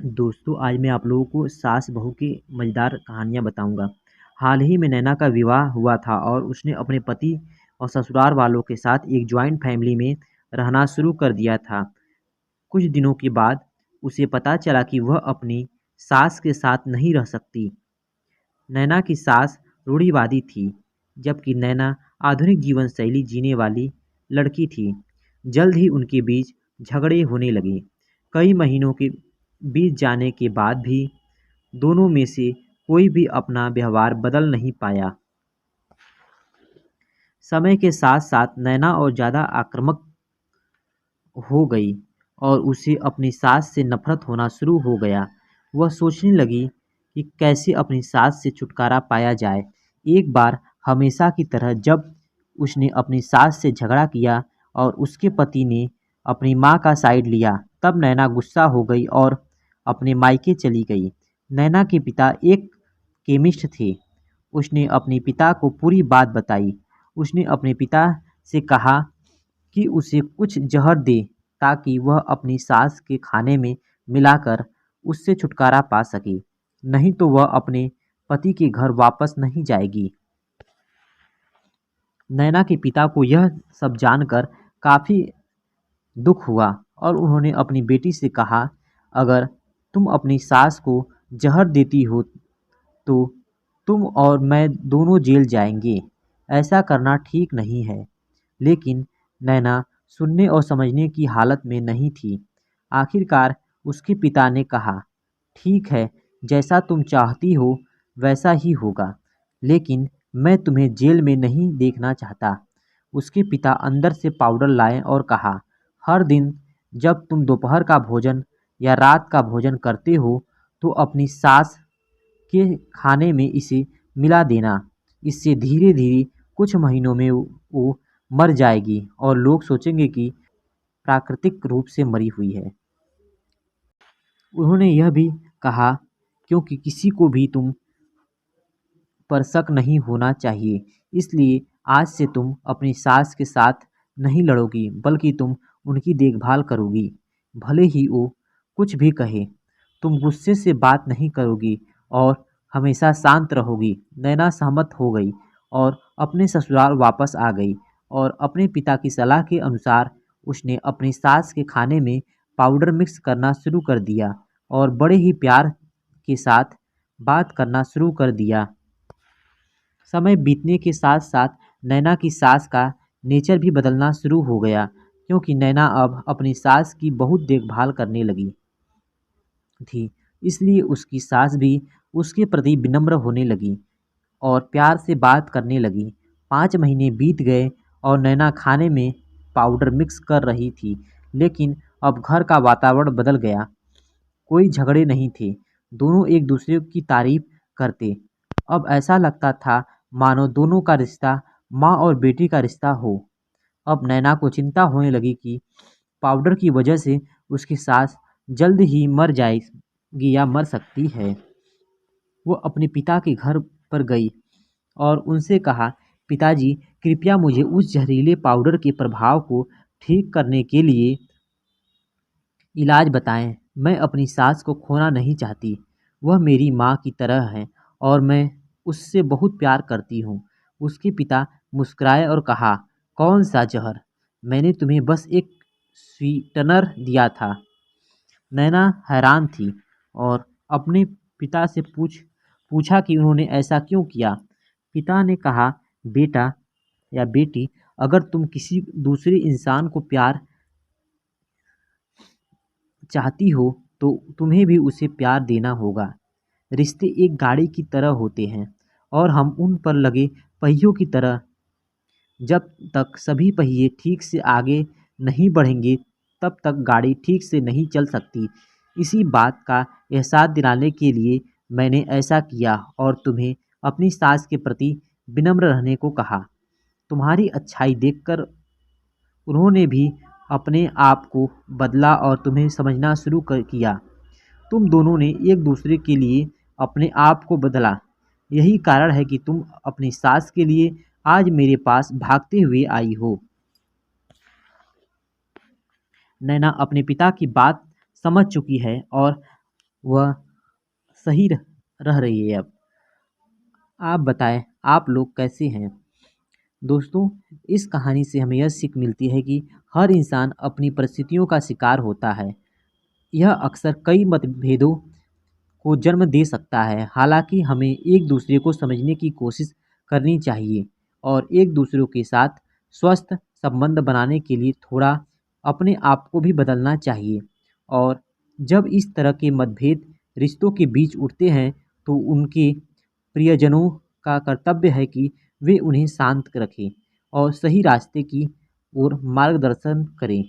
दोस्तों, आज मैं आप लोगों को सास बहू की मज़ेदार कहानियाँ बताऊंगा। हाल ही में नैना का विवाह हुआ था और उसने अपने पति और ससुराल वालों के साथ एक जॉइंट फैमिली में रहना शुरू कर दिया था। कुछ दिनों के बाद उसे पता चला कि वह अपनी सास के साथ नहीं रह सकती। नैना की सास रूढ़िवादी थी, जबकि नैना आधुनिक जीवन शैली जीने वाली लड़की थी। जल्द ही उनके बीच झगड़े होने लगे। कई महीनों के बीत जाने के बाद भी दोनों में से कोई भी अपना व्यवहार बदल नहीं पाया। समय के साथ साथ नैना और ज़्यादा आक्रामक हो गई और उसे अपनी सास से नफरत होना शुरू हो गया। वह सोचने लगी कि कैसे अपनी सास से छुटकारा पाया जाए। एक बार हमेशा की तरह जब उसने अपनी सास से झगड़ा किया और उसके पति ने अपनी माँ का साइड लिया, तब नैना गुस्सा हो गई और अपने मायके चली गई। नैना के पिता एक केमिस्ट थे। उसने अपने पिता को पूरी बात बताई। उसने अपने पिता से कहा कि उसे कुछ ज़हर दे ताकि वह अपनी सास के खाने में मिलाकर उससे छुटकारा पा सके, नहीं तो वह अपने पति के घर वापस नहीं जाएगी। नैना के पिता को यह सब जानकर काफ़ी दुख हुआ और उन्होंने अपनी बेटी से कहा, अगर तुम अपनी सास को जहर देती हो तो तुम और मैं दोनों जेल जाएंगे। ऐसा करना ठीक नहीं है। लेकिन नैना सुनने और समझने की हालत में नहीं थी। आखिरकार उसके पिता ने कहा, ठीक है, जैसा तुम चाहती हो वैसा ही होगा, लेकिन मैं तुम्हें जेल में नहीं देखना चाहता। उसके पिता अंदर से पाउडर लाए और कहा, हर दिन जब तुम दोपहर का भोजन या रात का भोजन करते हो तो अपनी सास के खाने में इसे मिला देना। इससे धीरे धीरे कुछ महीनों में वो मर जाएगी और लोग सोचेंगे कि प्राकृतिक रूप से मरी हुई है। उन्होंने यह भी कहा, क्योंकि किसी को भी तुम पर शक नहीं होना चाहिए, इसलिए आज से तुम अपनी सास के साथ नहीं लड़ोगी, बल्कि तुम उनकी देखभाल करोगी। भले ही वो कुछ भी कहे, तुम गुस्से से बात नहीं करोगी और हमेशा शांत रहोगी। नैना सहमत हो गई और अपने ससुराल वापस आ गई और अपने पिता की सलाह के अनुसार उसने अपनी सास के खाने में पाउडर मिक्स करना शुरू कर दिया और बड़े ही प्यार के साथ बात करना शुरू कर दिया। समय बीतने के साथ साथ नैना की सास का नेचर भी बदलना शुरू हो गया, क्योंकि नैना अब अपनी सास की बहुत देखभाल करने लगी थी। इसलिए उसकी सास भी उसके प्रति विनम्र होने लगी और प्यार से बात करने लगी। 5 महीने बीत गए और नैना खाने में पाउडर मिक्स कर रही थी, लेकिन अब घर का वातावरण बदल गया। कोई झगड़े नहीं थे, दोनों एक दूसरे की तारीफ करते। अब ऐसा लगता था मानो दोनों का रिश्ता माँ और बेटी का रिश्ता हो। अब नैना को चिंता होने लगी कि पाउडर की वजह से उसकी सास जल्द ही मर जाएगी या मर सकती है। वो अपने पिता के घर पर गई और उनसे कहा, पिताजी, कृपया मुझे उस जहरीले पाउडर के प्रभाव को ठीक करने के लिए इलाज बताएं। मैं अपनी सास को खोना नहीं चाहती। वह मेरी माँ की तरह है और मैं उससे बहुत प्यार करती हूँ। उसके पिता मुस्कुराए और कहा, कौन सा जहर? मैंने तुम्हें बस एक स्वीटनर दिया था। नैना हैरान थी और अपने पिता से पूछा कि उन्होंने ऐसा क्यों किया। पिता ने कहा, बेटा या बेटी, अगर तुम किसी दूसरे इंसान को प्यार चाहती हो तो तुम्हें भी उसे प्यार देना होगा। रिश्ते एक गाड़ी की तरह होते हैं और हम उन पर लगे पहियों की तरह। जब तक सभी पहिए ठीक से आगे नहीं बढ़ेंगे, तब तक गाड़ी ठीक से नहीं चल सकती। इसी बात का एहसास दिलाने के लिए मैंने ऐसा किया और तुम्हें अपनी सास के प्रति विनम्र रहने को कहा। तुम्हारी अच्छाई देखकर उन्होंने भी अपने आप को बदला और तुम्हें समझना शुरू किया। तुम दोनों ने एक दूसरे के लिए अपने आप को बदला। यही कारण है कि तुम अपनी सास के लिए आज मेरे पास भागते हुए आई हो। नैना अपने पिता की बात समझ चुकी है और वह सही रह रही है अब। आप बताएं, आप लोग कैसे हैं? दोस्तों, इस कहानी से हमें यह सीख मिलती है कि हर इंसान अपनी परिस्थितियों का शिकार होता है। यह अक्सर कई मतभेदों को जन्म दे सकता है। हालांकि हमें एक दूसरे को समझने की कोशिश करनी चाहिए और एक दूसरे के साथ स्वस्थ संबंध बनाने के लिए थोड़ा अपने आप को भी बदलना चाहिए। और जब इस तरह के मतभेद रिश्तों के बीच उठते हैं तो उनके प्रियजनों का कर्तव्य है कि वे उन्हें शांत रखें और सही रास्ते की ओर मार्गदर्शन करें।